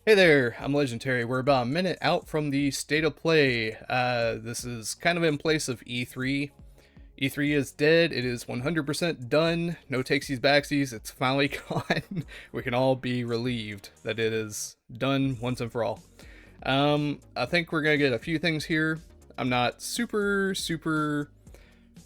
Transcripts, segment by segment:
Hey there, I'm LegenTerry. We're about a minute out from the state of play. This is kind of in place of E3. E3 is dead. It is 100% done. No takesies backsies. It's finally gone. We can all be relieved that it is done once and for all. I think we're gonna get a few things here. I'm not super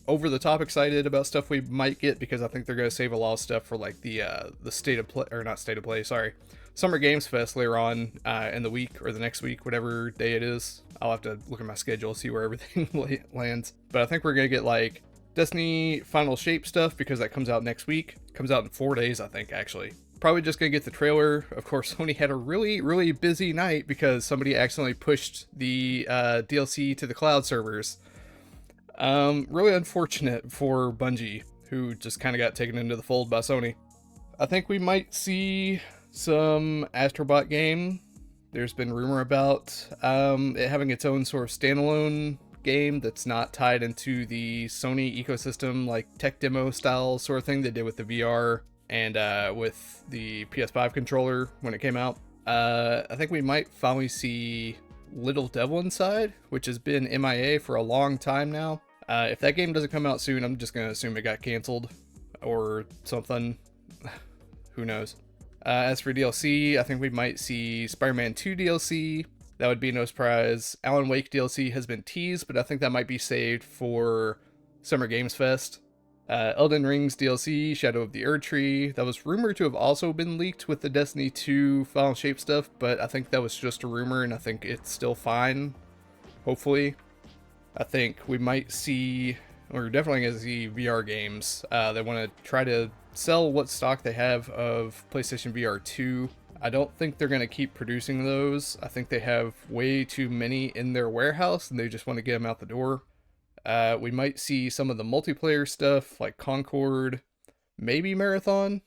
over the top excited about stuff we might get because I think they're gonna save a lot of stuff for like the state of play, or not state of play, sorry, Summer Games Fest later on in the week or the next week, whatever day it is. I'll have to look at my schedule, see where everything lands. But I think we're gonna get like Destiny Final Shape stuff because that comes out next week. Comes out in 4 days, I think, actually. Probably just gonna get the trailer. Of course, Sony had a really busy night because somebody accidentally pushed the DLC to the cloud servers. Really unfortunate for Bungie, who just kind of got taken into the fold by Sony. I think we might see some Astrobot game. There's been rumor about it having its own sort of standalone game that's not tied into the Sony ecosystem, like tech demo style sort of thing they did with the VR and with the PS5 controller when it came out. I think we might finally see Little Devil Inside, which has been MIA for a long time now. If that game doesn't come out soon, I'm just going to assume it got canceled or something. Who knows? As for DLC, I think we might see Spider-Man 2 DLC. That would be no surprise. Alan Wake DLC has been teased, but I think that might be saved for Summer Games Fest. Elden Ring's DLC, Shadow of the Erdtree, that was rumored to have also been leaked with the Destiny 2 Final Shape stuff, but I think that was just a rumor, and I think it's still fine, hopefully. I think we might see, or definitely going to see VR games. They want to try to sell what stock they have of PlayStation VR 2. I don't think they're going to keep producing those. I think they have way too many in their warehouse, and they just want to get them out the door. We might see some of the multiplayer stuff like Concord, maybe Marathon.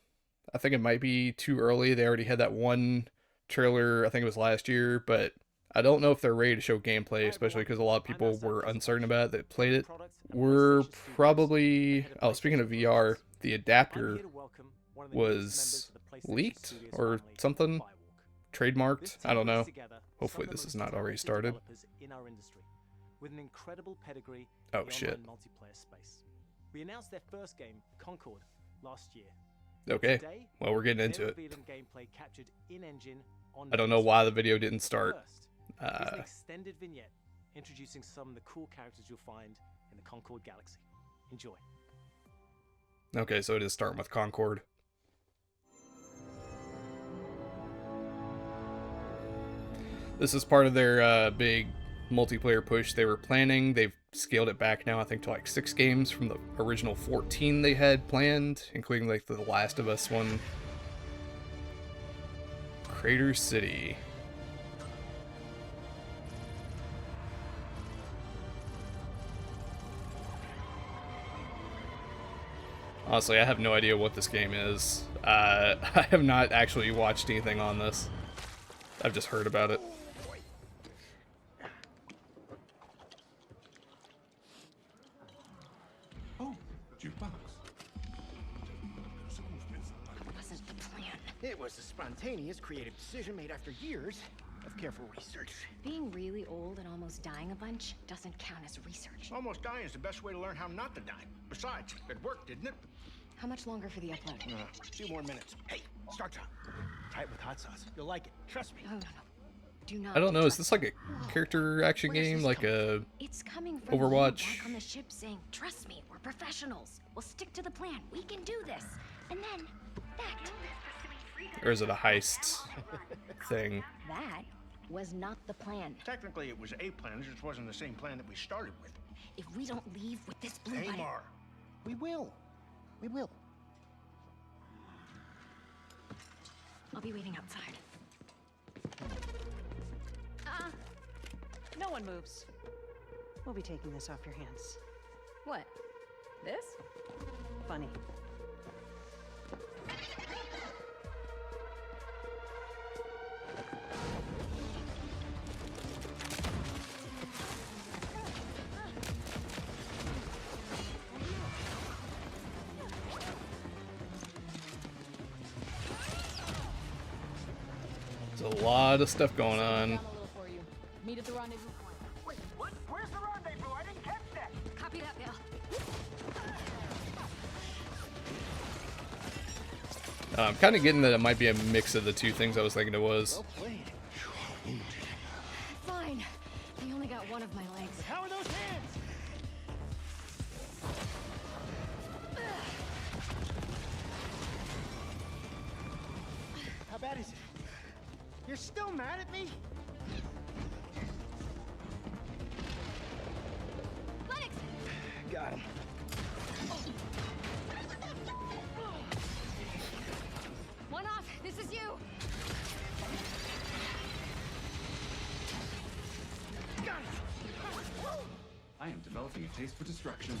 I think it might be too early. They already had that one trailer, I think it was last year, but I don't know if they're ready to show gameplay, especially because a lot of people were uncertain about it that played it. We're probably... Oh, speaking of VR, the adapter was leaked or something? Trademarked? I don't know. Hopefully this is not already started. With an incredible pedigree Oh, in the shit. online multiplayer space. We announced their first game, Concord, last year. Okay, Today, well, we're getting into they're it. revealing gameplay captured in-engine on I don't know why the video didn't start. First is an extended vignette introducing some of the cool characters you'll find in the Concord galaxy. Enjoy. Okay, so it is starting with Concord. This is part of their big multiplayer push they were planning. They've scaled it back now, I think, to like 6 games from the original 14 they had planned, including like the Last of Us one. Crater City. Honestly, I have no idea what this game is. I have not actually watched anything on this. I've just heard about it. Oh, jukebox. Wasn't the plan. It was a spontaneous, creative decision made after years of careful research. Being really old and almost dying a bunch doesn't count as research. Almost dying is the best way to learn how not to die. Besides, it worked, didn't it? How much longer for the upload? A few more minutes. Hey, start time. Try it with hot sauce. You'll like it. Trust me. No. Do not. I don't know, is this like a character action Where's game? this Like coming? a... It's coming from Overwatch? you back on the ship saying, "Trust me, we're professionals. We'll stick to the plan. We can do this." And then that. Or is it a heist thing? That was not the plan. Technically, it was a plan. It just wasn't the same plan that we started with. If we don't leave with this blue button, Amar, we will. We will. I'll be waiting outside. No one moves. We'll be taking this off your hands. What? This? Funny. There's a lot of stuff going on. Down a little for you. Meet at the rendezvous point. Wait, what? Where's the rendezvous? I didn't catch that. Copy that, Bill. I'm kind of getting that it might be a mix of the two things I was thinking it was. Well played. Fine. They only got one of my legs. But how are those hands? How bad is it? You're still mad at me? Lennox! Got him. One off. This is you. Got him. I am developing a taste for destruction.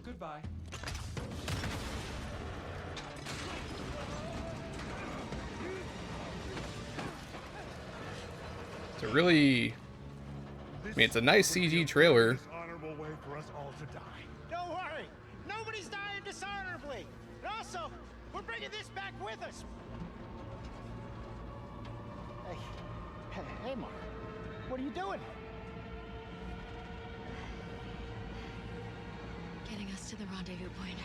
Goodbye. It's a really, I mean, it's a nice CG trailer. Honorable way for us all to die. Don't worry. Nobody's dying dishonorably. And also, we're bringing this back with us. Hey, Mark. What are you doing? Getting us to the rendezvous point.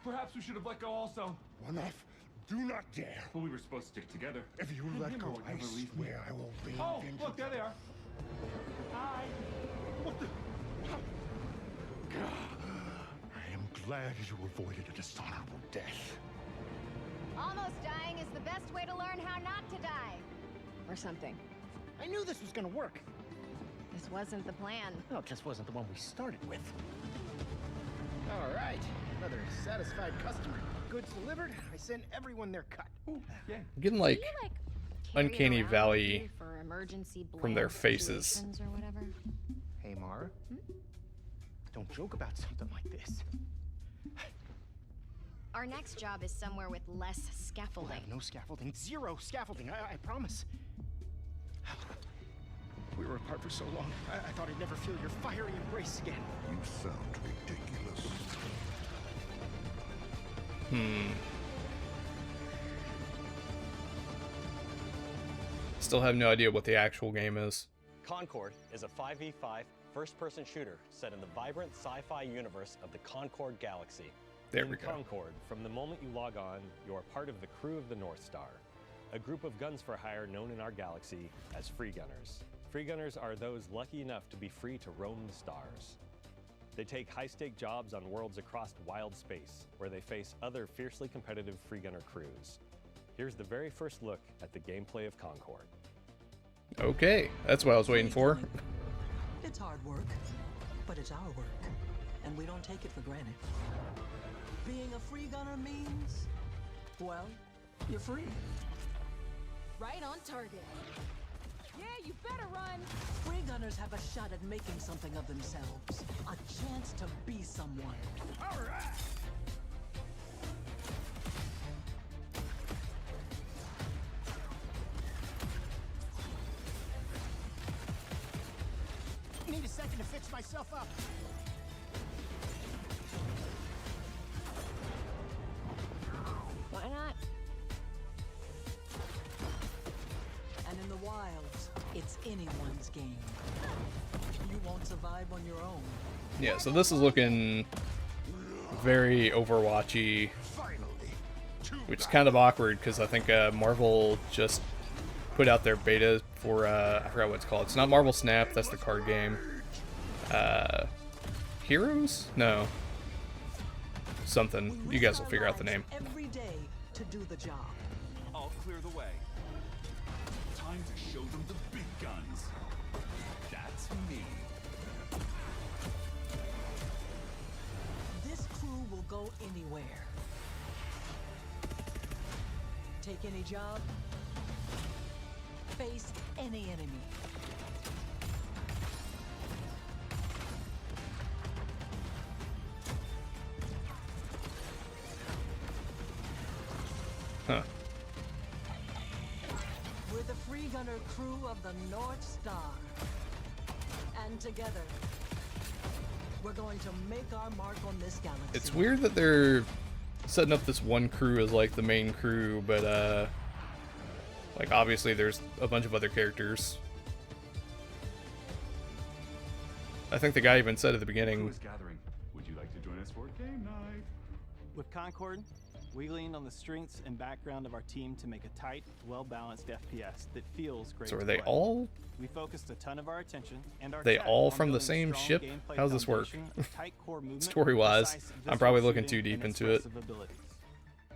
Perhaps we should have let go also. One off. Do not dare. Well, we were supposed to stick together. If you let go, I swear I will be. Oh, look, there they are. Hi. What the? I am glad you avoided a dishonorable death. Almost dying is the best way to learn how not to die. Or something. I knew this was gonna work. This wasn't the plan. No, it just wasn't the one we started with. All right. Another satisfied customer. Goods delivered. I send everyone their cut. Ooh, yay. I'm getting like Carry it Uncanny around with Valley you for emergency from their blast faces. situations or whatever. Hey, Mara. Don't joke about something like this. Our next job is somewhere with less We'll scaffolding. have no scaffolding. Zero scaffolding. I promise. We were apart for so long. I thought I'd never feel your fiery embrace again. You sound ridiculous. Still have no idea what the actual game is. Concord is a 5v5 first-person shooter set in the vibrant sci-fi universe of the Concord Galaxy. There in we go. Concord, from the moment you log on, you are part of the crew of the North Star, a group of guns for hire known in our galaxy as free gunners. Free gunners are those lucky enough to be free to roam the stars. They take high-stake jobs on worlds across wild space, where they face other fiercely competitive free gunner crews. Here's the very first look at the gameplay of Concord. Okay, that's what I was waiting for. It's hard work, but it's our work, and we don't take it for granted. Being a free gunner means, well, you're free. Right on target. Yeah, you better run. Free gunners have a shot at making something of themselves, a chance to be someone. All right. Need a second to fix myself up. Why not? And in the wilds, it's anyone's game. You won't survive on your own. Yeah, so this is looking very Overwatchy, which is kind of awkward because I think Marvel just put out their beta for, I forgot what it's called. It's not Marvel Snap, that's the card game. Heroes? No. Something. You guys will figure out the name. Every day to do the job. I'll clear the way. Time to show them the big guns. That's me. This crew will go anywhere. Take any job. Face any enemy. Huh. We're the free gunner crew of the North Star. And together, We're going to make our mark on this galaxy. It's weird that they're setting up this one crew as like the main crew, but like obviously there's a bunch of other characters. I think the guy even said at the beginning. Crew is gathering. Would you like to join us for game night? With Concord, we leaned on the strengths and background of our team to make a tight, well-balanced FPS that feels great. So are to they play. all? We focused a ton of our attention and our They tech all on from the building a same strong ship? gameplay How does this work? foundation of tight core movement, Story-wise, precise I'm visceral probably looking shooting, too deep and into it. expressive abilities.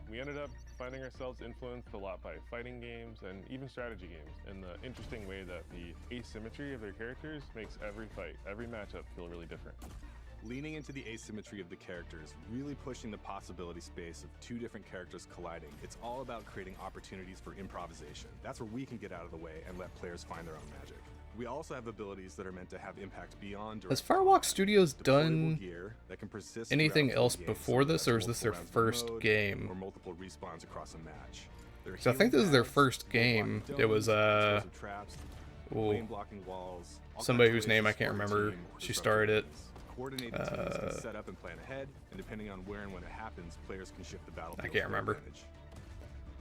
We ended up finding ourselves influenced a lot by fighting games and even strategy games in the interesting way that the asymmetry of their characters makes every fight, every matchup feel really different. Leaning into the asymmetry of the characters, really pushing the possibility space of two different characters colliding. It's all about creating opportunities for improvisation. That's where we can get out of the way and let players find their own magic. We also have abilities that are meant to have impact beyond direct Has Firewalk Studios deployable done gear that can persist anything throughout else the game, before so this, that's or is this their multiple rounds first of mode game? or multiple respawns across a match. There are So I think this is their healing first pads, game. blocking It was domes, explosive traps, ooh, lane blocking walls, all somebody kinds of whose ways name to I can't support a remember. team or She disrupt started it. enemies. Coordinated teams can set up and plan ahead, and depending on where and when it happens, players can shift the battlefield. I can't remember.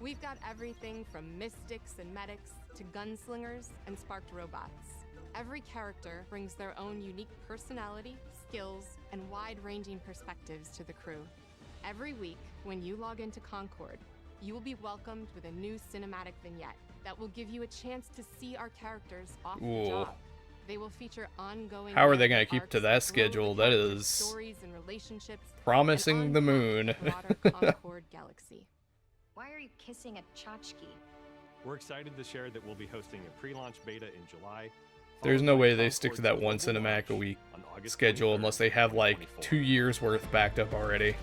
We've got everything from mystics and medics to gunslingers and sparked robots. Every character brings their own unique personality, skills, and wide-ranging perspectives to the crew. Every week, when you log into Concord, you will be welcomed with a new cinematic vignette that will give you a chance to see our characters off the job. They will feature ongoing. How are they going to keep to that schedule? That is stories and relationships promising the moon. Concord Galaxy. Why are you kissing a tchotchke? We're excited to share that we'll be hosting a pre-launch beta in July. There's no way they stick to that one cinematic a week schedule unless they have like 2 years worth backed up already.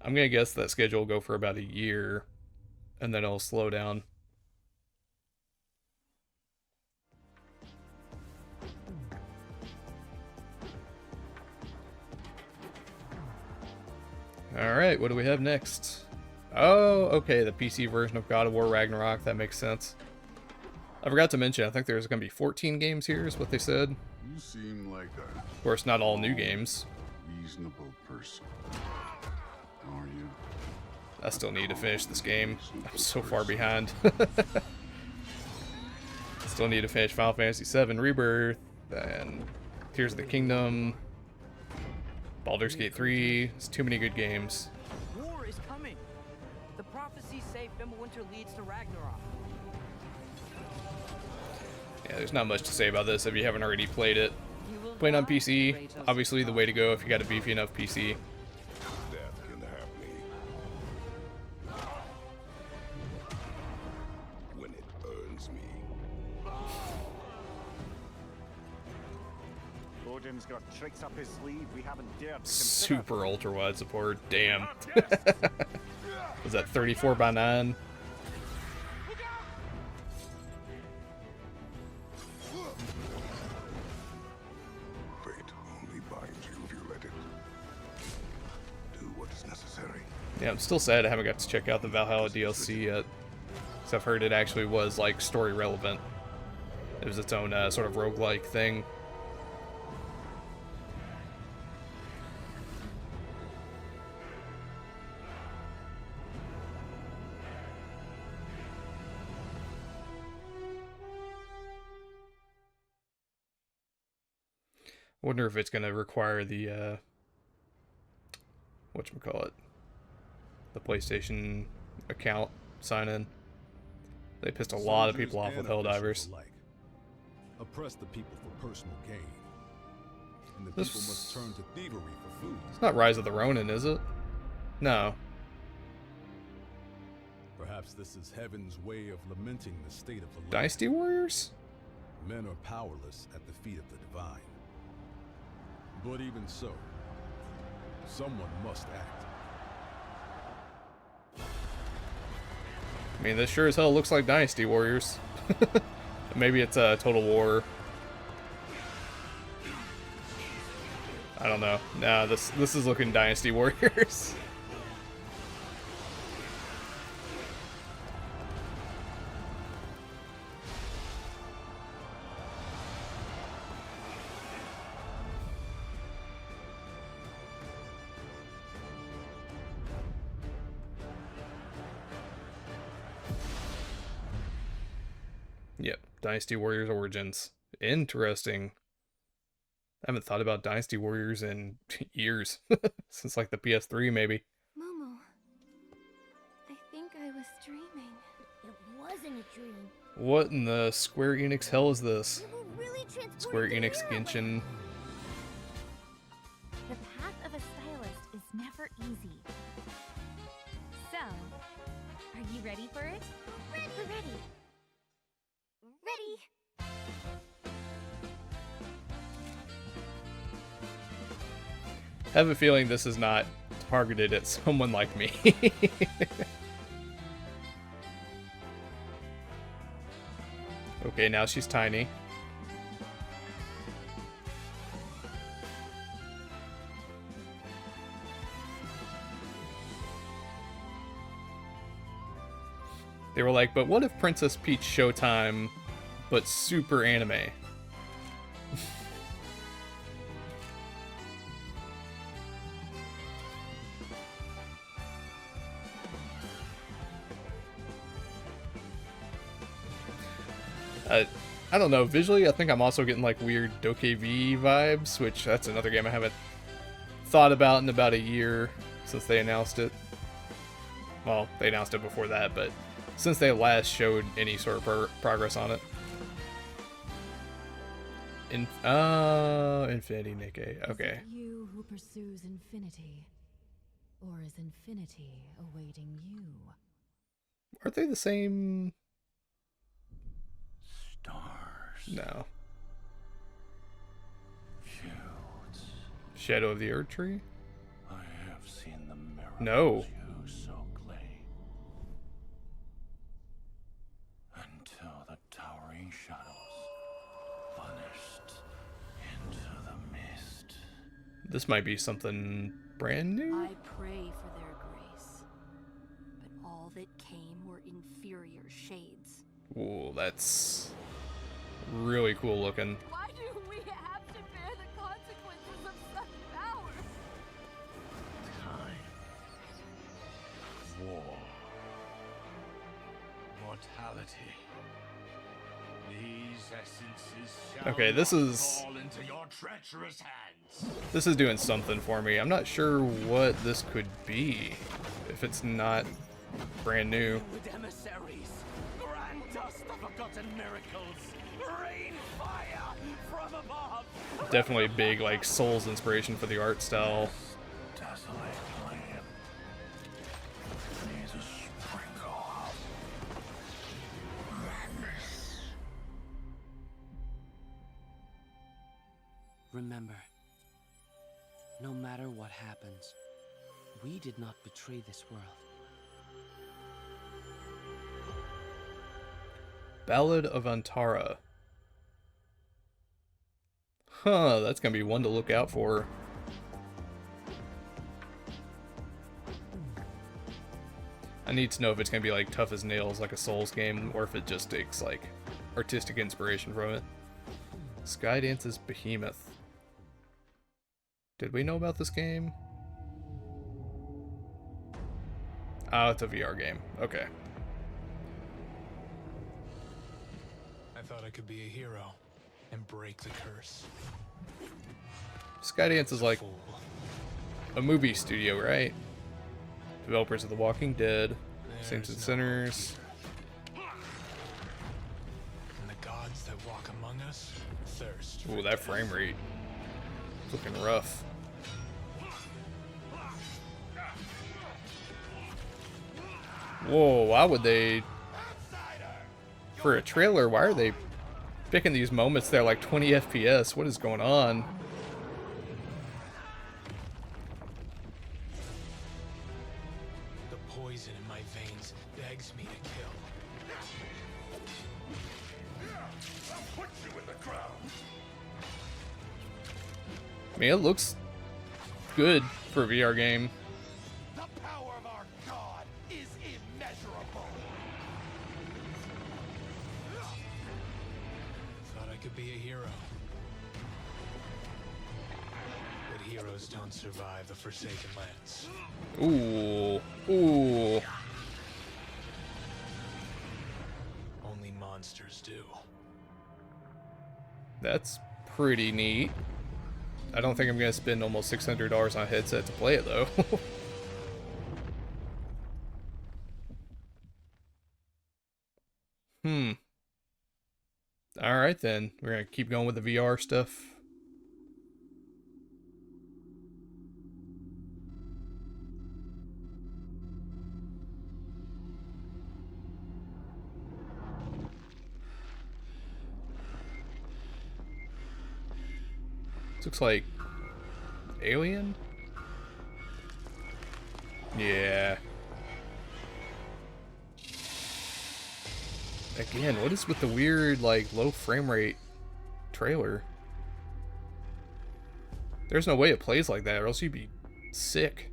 I'm gonna guess that schedule will go for about a year, and then it'll slow down. Alright, what do we have next? Oh, okay, the PC version of God of War Ragnarok, that makes sense. I forgot to mention, I think there's going to be 14 games here, is what they said. You seem like a Of course, not all new games. reasonable person. Are you? I still need to finish this game. I'm so far behind. Still need to finish Final Fantasy VII Rebirth, and Tears of the Kingdom, Baldur's Gate 3. It's too many good games. War is coming. The prophecies say Fimbulwinter leads to Ragnarok. Yeah, there's not much to say about this if you haven't already played it. Playing on PC, obviously the way to go if you got a beefy enough PC. Death can have me when it earns me. Odin's got tricks up his sleeve we haven't dared to Super ultra wide support. Damn. Was that 34:9? Fate only binds you if you let it. Do what is necessary. Yeah, I'm still sad I haven't got to check out the Valhalla DLC yet. Because I've heard it actually was, like, story relevant. It was its own sort of roguelike thing. Wonder if it's going to require the, whatchamacallit, the PlayStation account sign-in. They pissed a lot of people off with Helldivers. Oppress the people for personal gain. And the This- people must turn to thievery for food. It's not Rise of the Ronin, is it? No. Perhaps this is heaven's way of lamenting the state of the land. Dynasty Warriors? Men are powerless at the feet of the divine. But even so, someone must act. I mean, this sure as hell looks like Dynasty Warriors. Maybe it's a Total War. I don't know. Nah, this is looking Dynasty Warriors. Yep, Dynasty Warriors Origins. Interesting. I haven't thought about Dynasty Warriors in years. Since like the PS3 maybe. Momo, I think I was dreaming. It wasn't a dream. What in the Square Enix hell is this? You were really transported Square to Enix Heroland. Genshin. The path of a stylist is never easy. So, are you ready for it? Ready. We're ready. Ready. I have a feeling this is not targeted at someone like me. Okay, now she's tiny. They were like, but what if Princess Peach Showtime, but super anime? I don't know, visually I think I'm also getting like weird Dokev vibes, which that's another game I haven't thought about in about a year since they announced it. Well, they announced it before that, but since they last showed any sort of progress on it. Infinity Nikkei, okay. Is it you who pursues infinity, or is infinity awaiting you? Aren't they the same? Stars. No. Shoots. Shadow of the Earth Tree? I have seen the miracles No. you so claim. Until the towering shadows vanished into the mist. This might be something brand new? I pray for their grace, but all that came were inferior shades. Ooh, that's really cool looking. Why do we have to bear the consequences of such power? Time. War. Mortality. These essences shall Okay, this not is fall into your treacherous hands. this is doing something for me. I'm not sure what this could be if it's not brand new. With emissaries, grant us the forgotten miracles. Rain fire from above. Definitely big like Souls inspiration for the art style. Desolate land needs a sprinkle of madness. Remember, no matter what happens, we did not betray this world. Ballad of Antara. Huh, that's gonna be one to look out for. I need to know if it's gonna be like tough as nails like a Souls game, or if it just takes like artistic inspiration from it. Skydance's Behemoth. Did we know about this game? Oh, it's a VR game. Okay. I thought I could be a hero and break the curse. Skydance is like a movie studio, right? Developers of The Walking Dead, Saints and Sinners. And the gods that walk among us thirst. Ooh, that frame rate. It's looking rough. Whoa, why would they... For a trailer, why are they picking these moments that are like 20 FPS? What is going on? The poison in my veins begs me to kill. I'll put you in the ground. I mean, it looks good for a VR game. The power of our god is immeasurable. Thought I could be a hero. But heroes don't survive the Forsaken Lands. Ooh. Ooh. Only monsters do. That's pretty neat. I don't think I'm going to spend almost $600 on a headset to play it, though. Alright then. We're going to keep going with the VR stuff. This looks like Alien? Yeah. Again, what is with the weird, like, low frame rate trailer? There's no way it plays like that, or else you'd be sick.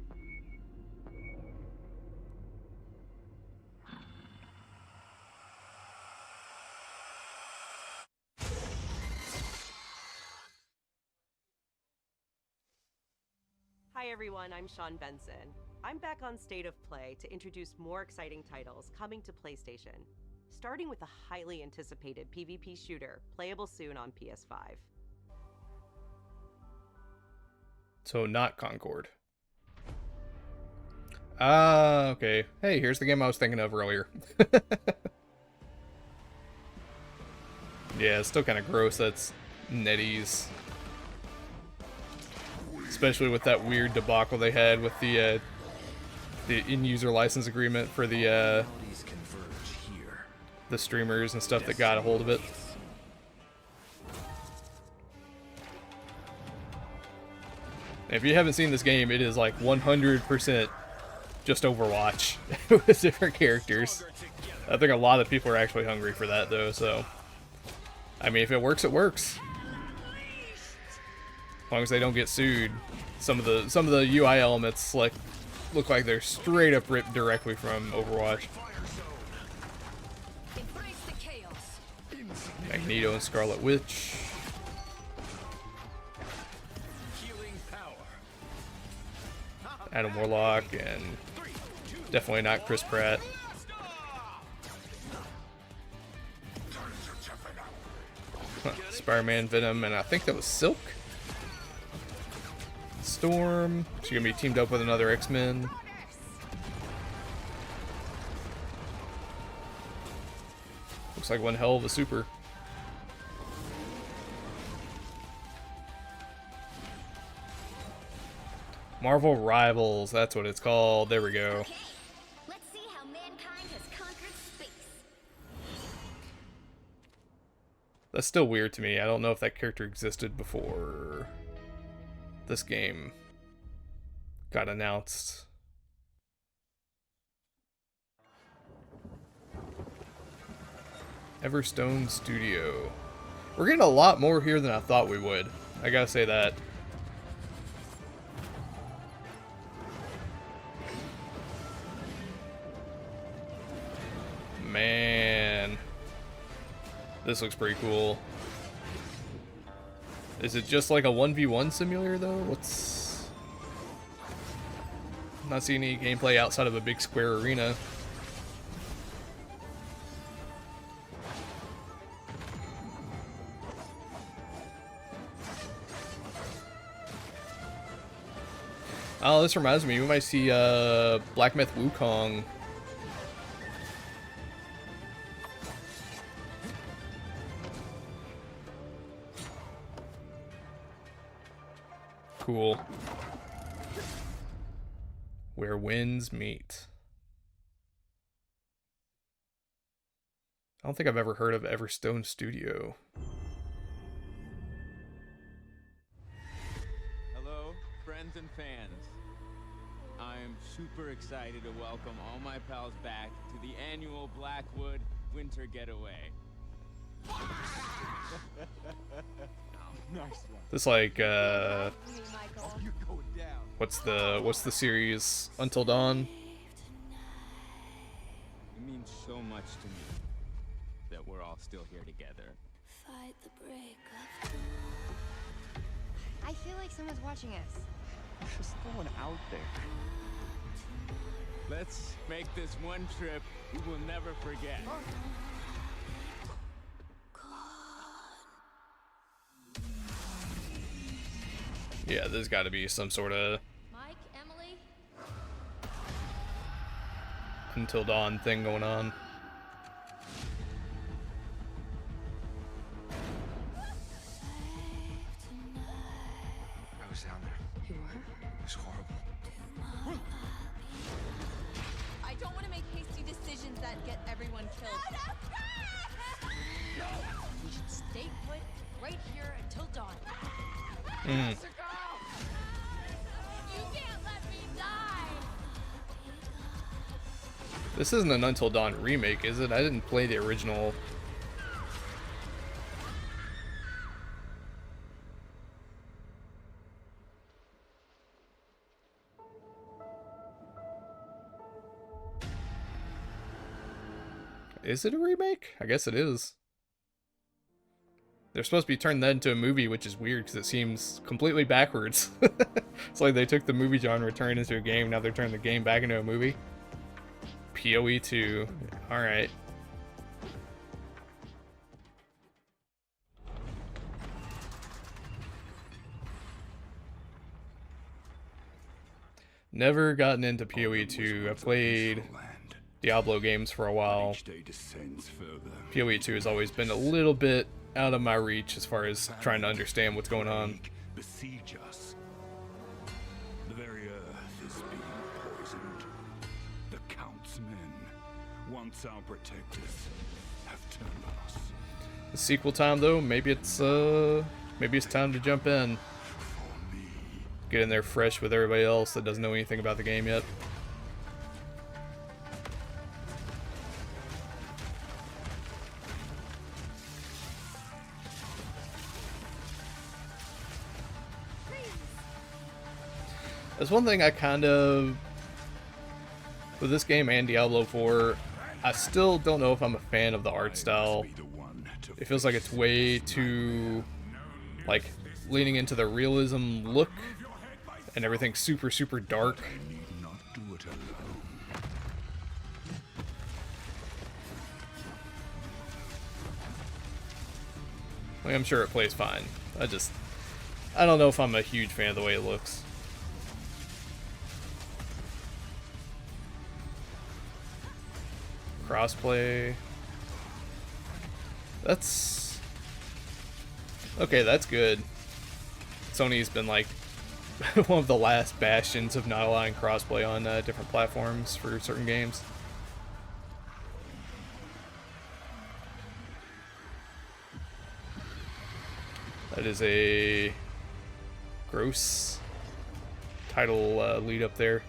Hi everyone, I'm Sean Benson. I'm back on State of Play to introduce more exciting titles coming to PlayStation, starting with a highly anticipated PvP shooter, playable soon on PS5. So not Concord. Ah, okay. Hey, here's the game I was thinking of earlier. Yeah, it's still kind of gross. That's NetEase. Especially with that weird debacle they had with the in-user license agreement for the streamers and stuff that got a hold of it. If you haven't seen this game, it is like 100% just Overwatch with different characters. I think a lot of people are actually hungry for that though, so I mean, if it works, it works. As long as they don't get sued. Some of the UI elements like look like they're straight up ripped directly from Overwatch. Magneto and Scarlet Witch. Adam Warlock, and definitely not Chris Pratt. Spider-Man, Venom, and I think that was Silk. Storm. She's gonna be teamed up with another X-Men. Looks like one hell of a super. Marvel Rivals, that's what it's called. There we go. Okay, let's see how mankind has conquered space. That's still weird to me. I don't know if that character existed before this game got announced. Everstone Studio. We're getting a lot more here than I thought we would. I gotta say that. Man. This looks pretty cool. Is it just like a 1v1 simulator though? What's... I'm not seeing any gameplay outside of a big square arena. Oh, this reminds me, we might see Black Myth Wukong. Cool. Where winds meet. I don't think I've ever heard of Everstone Studio. Hello, friends and fans. I'm super excited to welcome all my pals back to the annual Blackwood Winter Getaway. Nice one. This like what's the series Until Dawn? It means so much to me that we're all still here together. Fight the break of dawn. I feel like someone's watching us. There's no one out there. Let's make this one trip we will never forget. Yeah, there's got to be some sort of Mike, Emily? Until Dawn thing going on. I was down there. You were? It was horrible. I don't want to make hasty decisions that get everyone killed. We should stay put right here until dawn. Mm. You can't let me die! This isn't an Until Dawn remake, is it? I didn't play the original. Is it a remake? I guess it is. They're supposed to be turning that into a movie, which is weird because it seems completely backwards. It's like they took the movie genre, turned it into a game, now they're turning the game back into a movie. PoE 2. Alright. Never gotten into PoE 2. I played Diablo games for a while. PoE 2 has always been a little bit out of my reach as far as trying to understand what's going on. Besiege us. The very earth is being poisoned. The Count's men, once our protectors, have turned on us. The sequel time though, maybe it's time to jump in. Get in there fresh with everybody else that doesn't know anything about the game yet. There's one thing I kind of, with this game and Diablo 4, I still don't know if I'm a fan of the art style. It feels like it's way too, like, leaning into the realism look, and everything's super, super dark. Like, I'm sure it plays fine. I don't know if I'm a huge fan of the way it looks. Crossplay. That's okay, that's good. Sony's been like one of the last bastions of not allowing crossplay on different platforms for certain games. That is a gross title lead up there.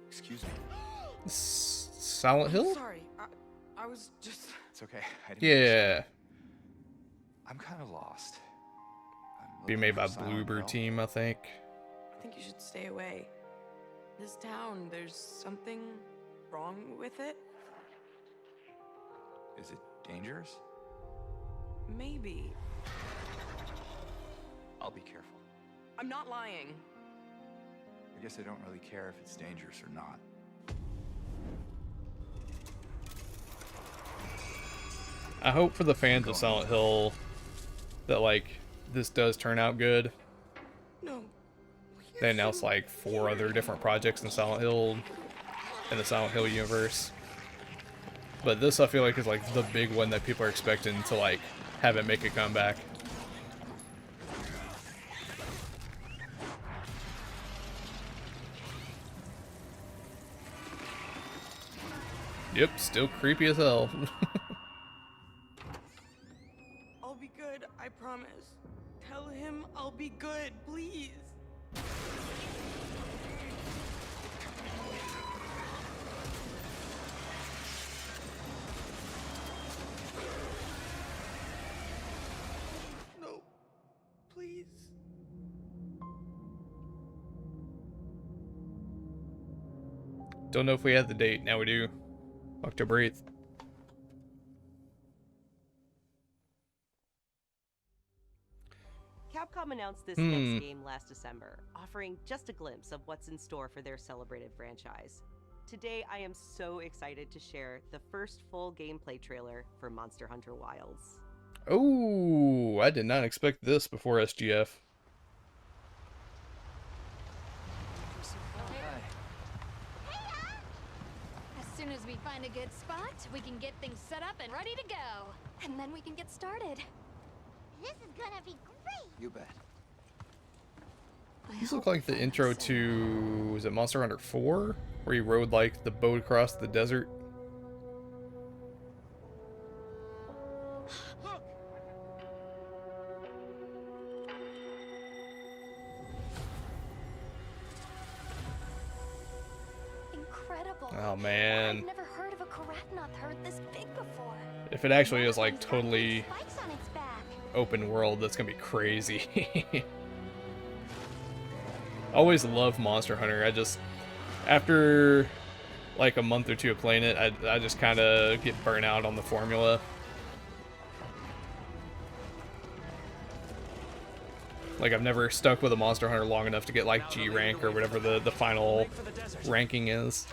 Excuse me. Silent Hill? Sorry, I was just... It's okay. Yeah. I'm kind of lost. Be made by Bluebird Team, I think. I think you should stay away. This town, there's something wrong with it? Is it dangerous? Maybe. I'll be careful. I'm not lying. I guess I don't really care if it's dangerous or not. I hope for the fans of Silent Hill that, like, this does turn out good. No. They announced like 4 other different projects in Silent Hill, in the Silent Hill universe. But this, I feel like, is like the big one that people are expecting to like have it make a comeback. Yep, still creepy as hell. I'll be good, I promise. Tell him I'll be good, please. No, please. Don't know if we had the date. Now we do. October 8th. Capcom Capcom announced this next game last December, offering just a glimpse of what's in store for their celebrated franchise. Today, I am so excited to share the first full gameplay trailer for Monster Hunter Wilds. Oh, I did not expect this before SGF. As soon as we find a good spot, we can get things set up and ready to go. And then we can get started. This is gonna be great. You bet. These look like the intro to, was it Monster Hunter 4? Where you rode like the boat across the desert. Incredible. Oh man. I've never heard of a Karatnoth herd this big before. If it actually is like totally Spikes on its back. open world, that's gonna be crazy. Always love Monster Hunter. I just, after like a month or two of playing it, I just kind of get burnt out on the formula. Like I've never stuck with a Monster Hunter long enough to get like G rank or whatever the final ranking is.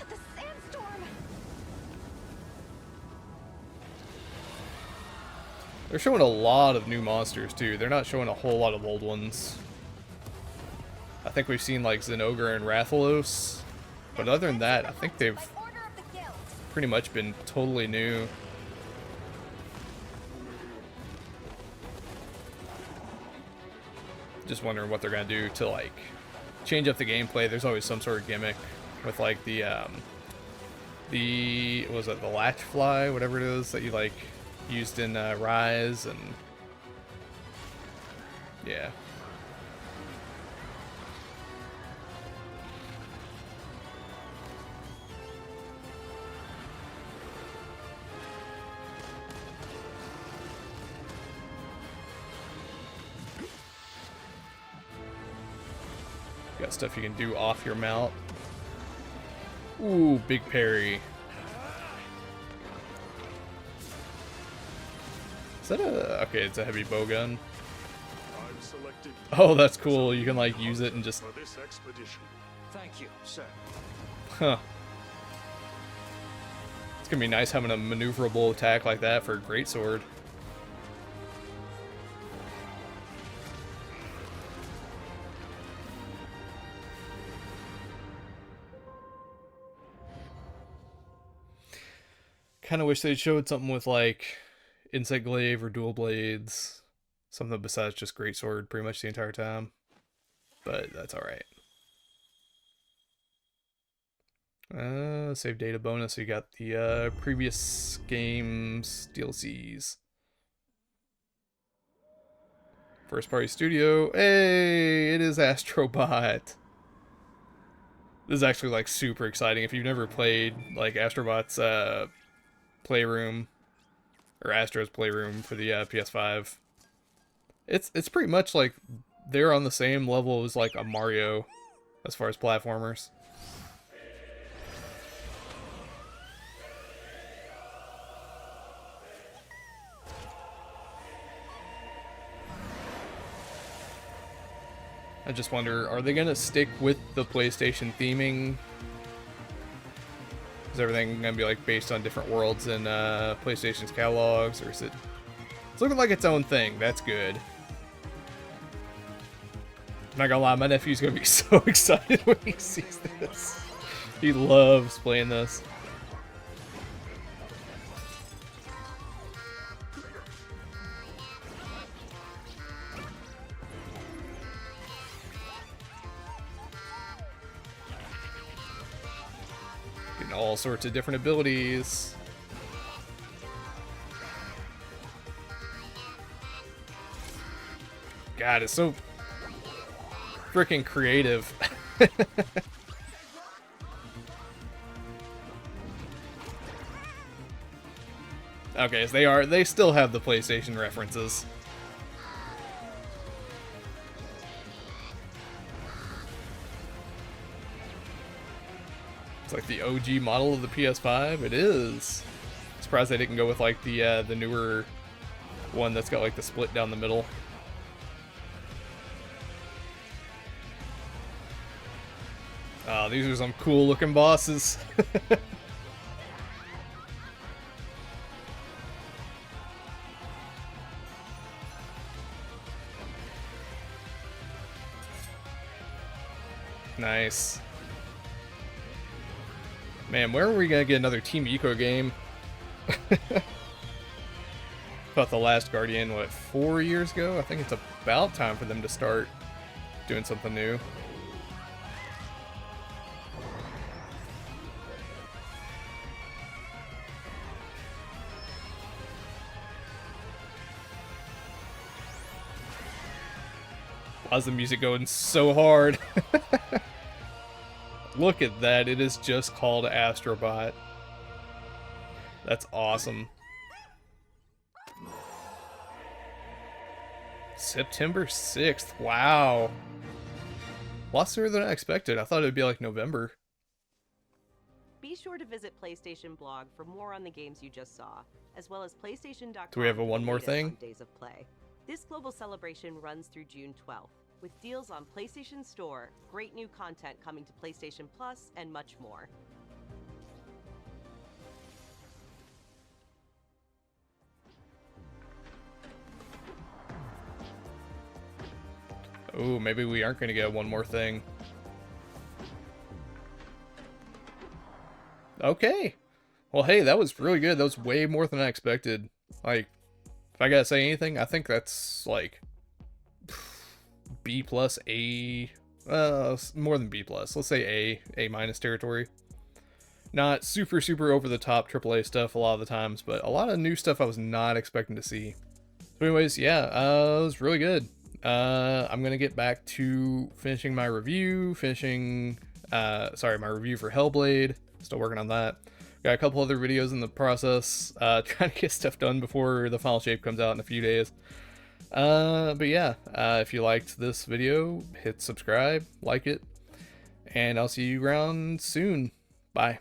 The sandstorm. They're showing a lot of new monsters too. They're not showing a whole lot of old ones. I think we've seen like Zinogre and Rathalos, but other than that, I think they've pretty much been totally new. Just wondering what they're gonna do to like change up the gameplay. There's always some sort of gimmick with like the what was it, the latch fly, whatever it is that you like used in Rise, and yeah. Got stuff you can do off your mount. Ooh, big parry. Is that a... okay, it's a heavy bow gun. Oh, that's cool. You can like use it and just... For this expedition. Thank you, sir. Huh. It's gonna be nice having a maneuverable attack like that for a greatsword. Kind of wish they'd showed something with like Insect Glaive or Dual Blades. Something besides just Greatsword pretty much the entire time. But that's alright. Save data bonus. So you got the previous games DLCs. First party studio. Hey, it is Astrobot. This is actually like super exciting. If you've never played like Astrobot's Playroom or Astro's Playroom for the PS5, it's pretty much like they're on the same level as like a Mario as far as platformers. I just wonder, are they gonna stick with the PlayStation theming? Is everything gonna be like based on different worlds in PlayStation's catalogs, or is it? It's looking like its own thing. That's good. I'm not gonna lie, my nephew's gonna be so excited when he sees this. He loves playing this. Getting all sorts of different abilities. God, it's so freaking creative. Okay, so they still have the PlayStation references. It's like the OG model of the PS5. It is. It's surprised they didn't go with like the newer one that's got like the split down the middle. Oh, these are some cool looking bosses. Nice. Man, where are we gonna get another Team Eco game? About the last Guardian, what, 4 years ago? I think it's about time for them to start doing something new. Why's the music going so hard? Look at that, it is just called Astrobot. That's awesome. September 6th, wow. A lot sooner than I expected. I thought it would be like November. Be sure to visit PlayStation blog for more on the games you just saw, as well as PlayStation.com. Do we have a one more latest thing? on Days of Play. This global celebration runs through June 12th, with deals on PlayStation Store, great new content coming to PlayStation Plus, and much more. Oh, maybe we aren't going to get one more thing. Okay. Well, hey, that was really good. That was way more than I expected. Like, if I gotta say anything, I think that's like B plus, A, more than B plus. Let's say A minus territory. Not super, super over the top AAA stuff a lot of the times, but a lot of new stuff I was not expecting to see. So anyways, yeah, it was really good. I'm gonna get back to finishing my review, my review for Hellblade. Still working on that. Got a couple other videos in the process, trying to get stuff done before the final shape comes out in a few days. But yeah, if you liked this video, hit subscribe, like it, and I'll see you around soon. Bye.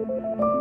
Thank you.